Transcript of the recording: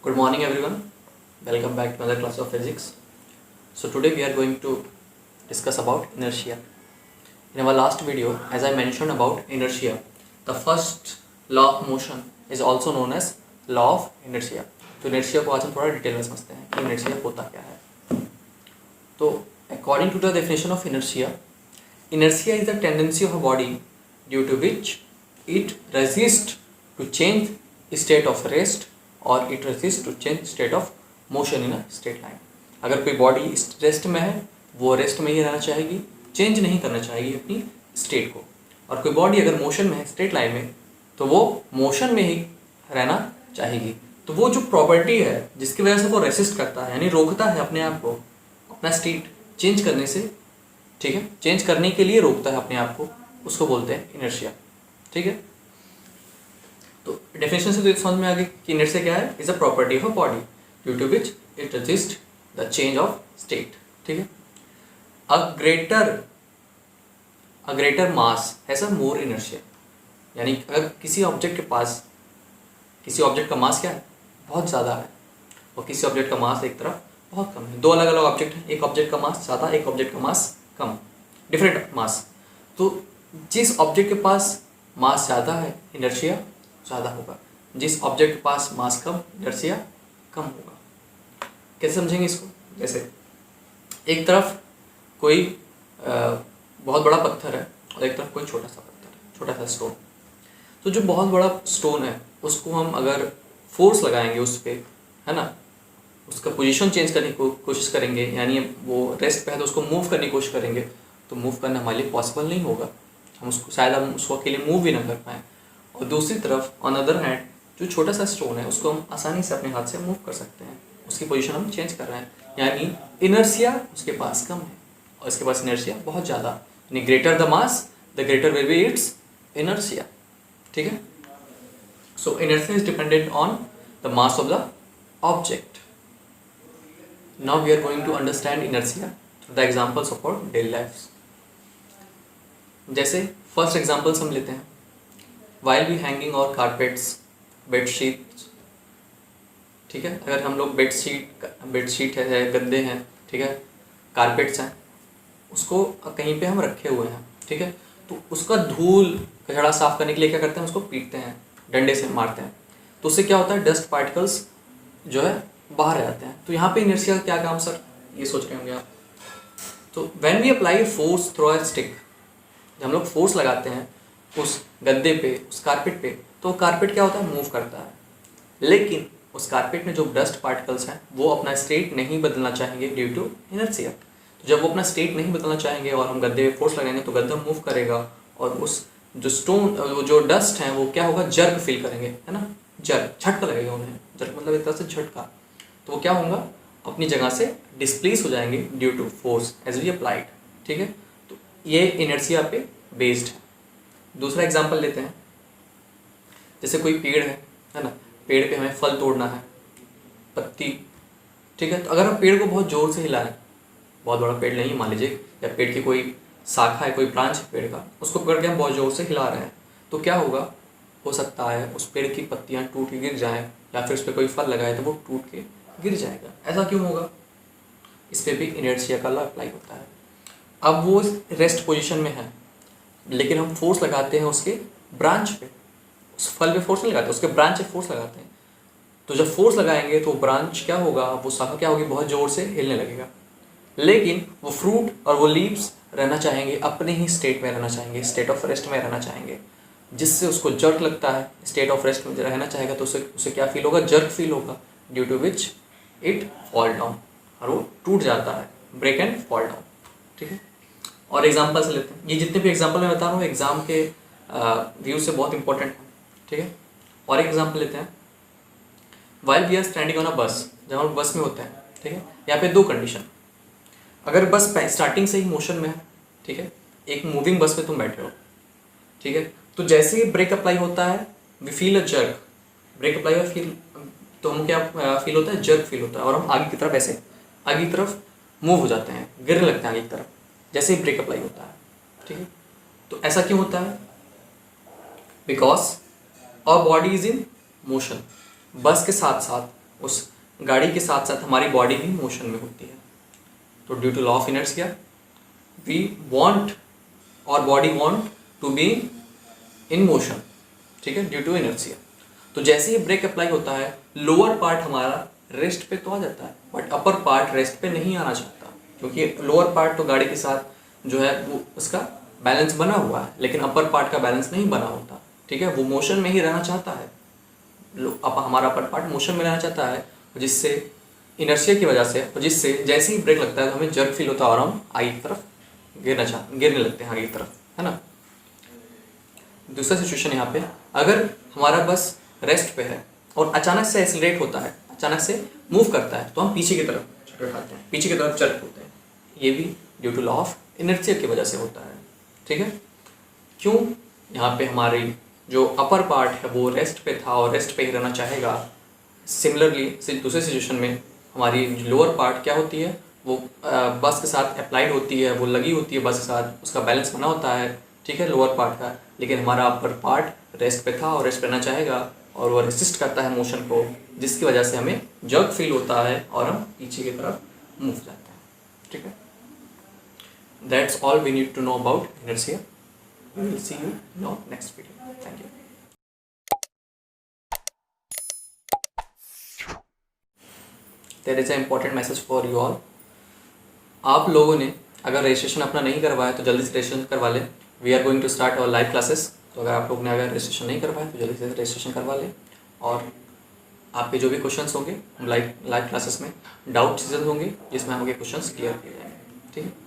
Good morning everyone. Welcome back to another class of physics. So today we are going to discuss about inertia. In our last video, as I mentioned about inertia, the first law of motion is also known as law of inertia. तो inertia को आज हम थोड़ा detail में समझते हैं कि inertia होता क्या है. तो according to the definition of inertia is the tendency of a body due to which it resists to change state of rest और it resist to change state of motion in a straight line. अगर कोई body rest में है वो rest में ही रहना चाहेगी, change नहीं करना चाहेगी अपनी स्टेट को. और कोई बॉडी अगर मोशन में है स्ट्रेट लाइन में तो वो मोशन में ही रहना चाहेगी. तो वो जो प्रॉपर्टी है जिसकी वजह से वो रेसिस्ट करता है यानी रोकता है अपने आप को अपना स्टेट चेंज करने से, ठीक है, चेंज करने के लिए रोकता है अपने आप को, उसको बोलते हैं इनर्शिया. ठीक है, तो डेफिनेशन से तो समझ में आ गई कि इनर्शिया क्या है. Is a property of a body due to which it resist the change of state. ठीक है, a greater mass has a more inertia. यानी अगर किसी ऑब्जेक्ट के पास किसी ऑब्जेक्ट का मास क्या है, बहुत ज़्यादा है, और किसी ऑब्जेक्ट का मास एक तरफ बहुत कम है. दो अलग अलग ऑब्जेक्ट हैं, एक ऑब्जेक्ट का मास ज़्यादा, एक ऑब्जेक्ट का मास कम, डिफरेंट मास. तो जिस ऑब्जेक्ट के पास मास ज़्यादा है इनर्शिया ज़्यादा होगा, जिस ऑब्जेक्ट के पास मास कम इनर्शिया कम होगा. कैसे समझेंगे इसको? जैसे एक तरफ कोई बहुत बड़ा पत्थर है और एक तरफ कोई छोटा सा पत्थर है, छोटा सा स्टोन. तो जो बहुत बड़ा स्टोन है उसको हम अगर फोर्स लगाएंगे उस पर, है ना, उसका पोजीशन चेंज करने की कोशिश करेंगे, यानी वो रेस्ट पे है तो उसको मूव करने की कोशिश करेंगे, तो मूव करना हमारे लिए पॉसिबल नहीं होगा. हम उसको अकेले मूव भी ना कर पाएँ. और दूसरी तरफ ऑन अदर हैंड जो छोटा सा स्टोन है उसको हम आसानी से अपने हाथ से मूव कर सकते हैं, उसकी पोजीशन हम चेंज कर रहे हैं, यानी इनर्शिया उसके पास कम है और इसके पास इनर्शिया बहुत ज़्यादा. यानी greater the mass the greater will be its inertia. ठीक है, so inertia is dependent on the mass of the object. Now we are going to understand inertia through the examples of our daily life. जैसे first examples हम लेते हैं. while we hanging और carpets, bedsheets. ठीक है, अगर हम लोग बेडशीट है, गद्दे हैं, ठीक है, कारपेट्स हैं, उसको कहीं पे हम रखे हुए हैं, ठीक है, तो उसका धूल कचड़ा साफ करने के लिए क्या करते हैं, उसको पीटते हैं, डंडे से मारते हैं, तो उससे क्या होता है, डस्ट पार्टिकल्स जो है बाहर आ जाते हैं. तो यहाँ पे इनर्शिया का क्या काम सर, ये सोच रहे होंगे आप. तो when we apply force through a stick, जब हम लोग फोर्स लगाते हैं उस गद्दे पे, उस कारपेट पे, तो कारपेट क्या होता है, मूव करता है. लेकिन उस कारपेट में जो डस्ट पार्टिकल्स हैं वो अपना स्टेट नहीं बदलना चाहेंगे ड्यू टू इनर्शिया. तो जब वो अपना स्टेट नहीं बदलना चाहेंगे और हम गद्दे पे फोर्स लगाएंगे तो गद्दा मूव करेगा और उस जो स्टोन जो डस्ट हैं वो क्या होगा, जर्क फील करेंगे, है ना, जर्क, झटका लगेगा उन्हें. जर्क मतलब एक तरह से झटका. तो वो क्या होगा, अपनी जगह से डिस्प्लेस हो जाएंगे due to force as we applied. ठीक है, तो ये इनर्शिया पे बेस्ड है. दूसरा एग्जाम्पल लेते हैं. जैसे कोई पेड़ है ना, पेड़ पे हमें फल तोड़ना है, पत्ती, ठीक है, तो अगर हम पेड़ को बहुत ज़ोर से हिलाएं, बहुत बड़ा पेड़ नहीं मान लीजिए, या पेड़ की कोई शाखा है, कोई ब्रांच है पेड़ का, उसको पकड़ के हम बहुत ज़ोर से हिला रहे हैं, तो क्या होगा, हो सकता है उस पेड़ की पत्तियाँ टूट के गिर जाएँ, या फिर उस पर कोई फल लगाए तो वो टूट के गिर जाएगा. ऐसा क्यों होगा, इस पर भी इनर्शिया का लॉ अप्लाई होता है. अब वो रेस्ट पोजिशन में है लेकिन हम फोर्स लगाते हैं उसके ब्रांच पे, उस फल पे फोर्स नहीं लगाते, उसके ब्रांच पे फोर्स लगाते हैं. तो जब फोर्स लगाएंगे तो ब्रांच क्या होगा, वो शाखा क्या होगी, बहुत ज़ोर से हिलने लगेगा. लेकिन वो फ्रूट और वो लीव्स रहना चाहेंगे, अपने ही स्टेट में रहना चाहेंगे, स्टेट ऑफ रेस्ट में रहना चाहेंगे, जिससे उसको जर्क लगता है. स्टेट ऑफ रेस्ट में रहना चाहेगा तो उसे क्या फील होगा, जर्क फील होगा, due to which it fall down, और वो टूट जाता है, ब्रेक एंड फॉल डाउन. ठीक है, और एग्जाम्पल से लेते हैं. ये जितने भी एग्जाम्पल मैं बता रहा हूँ एग्जाम के व्यू से बहुत इंपॉर्टेंट है. ठीक है, और एक एग्जाम्पल लेते हैं. While we are standing on a bus, जब हम बस में होते हैं, ठीक है, यहाँ पे दो कंडीशन. अगर बस स्टार्टिंग से ही मोशन में है, ठीक है, एक मूविंग बस में तुम बैठे हो, ठीक है, तो जैसे ही ब्रेक अप्लाई होता है we feel a jerk. Brake apply हुआ फील, तो हम क्या फील होता है, जर्क फील होता है, और हम आगे की तरफ ऐसे आगे की तरफ मूव हो जाते हैं, गिरने लगते हैं आगे की तरफ जैसे ही ब्रेक अप्लाई होता है. ठीक है, तो ऐसा क्यों होता है, because our body is in motion. Bus के साथ साथ उस गाड़ी के साथ साथ हमारी बॉडी भी मोशन में होती है। तो due to law of inertia we want our body want to be in motion, ठीक है, ड्यू टू इनर्शिया। तो जैसे ही ब्रेक अप्लाई होता है लोअर पार्ट हमारा रेस्ट पे तो आ जाता है, बट अपर पार्ट रेस्ट पे नहीं आना चाहता, क्योंकि लोअर पार्ट तो गाड़ी के साथ जो है वो उसका बैलेंस बना हुआ है, लेकिन अपर पार्ट का बैलेंस नहीं बना होता, ठीक है, वो मोशन में ही रहना चाहता है। हमारा अपर पार्ट मोशन में रहना चाहता है, जिससे इनर्शिया की वजह से, और जिससे जैसे ही ब्रेक लगता है तो हमें जर्क फील होता है और हम आगे की तरफ गिरने लगते हैं आगे की तरफ, है ना। दूसरा सिचुएशन यहाँ पे, अगर हमारा बस रेस्ट पे है और अचानक से एक्सीलरेट होता है, अचानक से मूव करता है, तो हम पीछे की तरफ चक्कर खाते हैं, पीछे की तरफ चल होते हैं। ये भी due to law of inertia की वजह से होता है, ठीक है। क्यों? यहाँ पे हमारी जो अपर पार्ट है वो रेस्ट पे था और रेस्ट पे ही रहना चाहेगा। सिमिलरली दूसरे सिचुएशन में हमारी लोअर पार्ट क्या होती है, वो बस के साथ अप्लाइड होती है, वो लगी होती है बस के साथ, उसका बैलेंस बना होता है, ठीक है, लोअर पार्ट का, लेकिन हमारा अपर पार्ट रेस्ट पे था और रेस्ट पे रहना चाहेगा और वो रेसिस्ट करता है मोशन को, जिसकी वजह से हमें जर्क फील होता है और हम पीछे की तरफ मूव जाते हैं, ठीक है। That's all we need to know about inertia. We will see you in next video. Thank you. There is a important message for you all. आप लोगों ने अगर रजिस्ट्रेशन अपना नहीं करवाया तो जल्दी से रजिस्ट्रेशन करवा लें। We are going to start our live classes. तो अगर आप लोग ने अगर रजिस्ट्रेशन नहीं करवाया तो जल्दी से रजिस्ट्रेशन करवा लें, और आपके जो भी क्वेश्चंस होंगे हम लाइव क्लासेस में डाउट सीजन होंगे जिसमें आपके क्वेश्चंस क्लियर किए जाएंगे, ठीक है।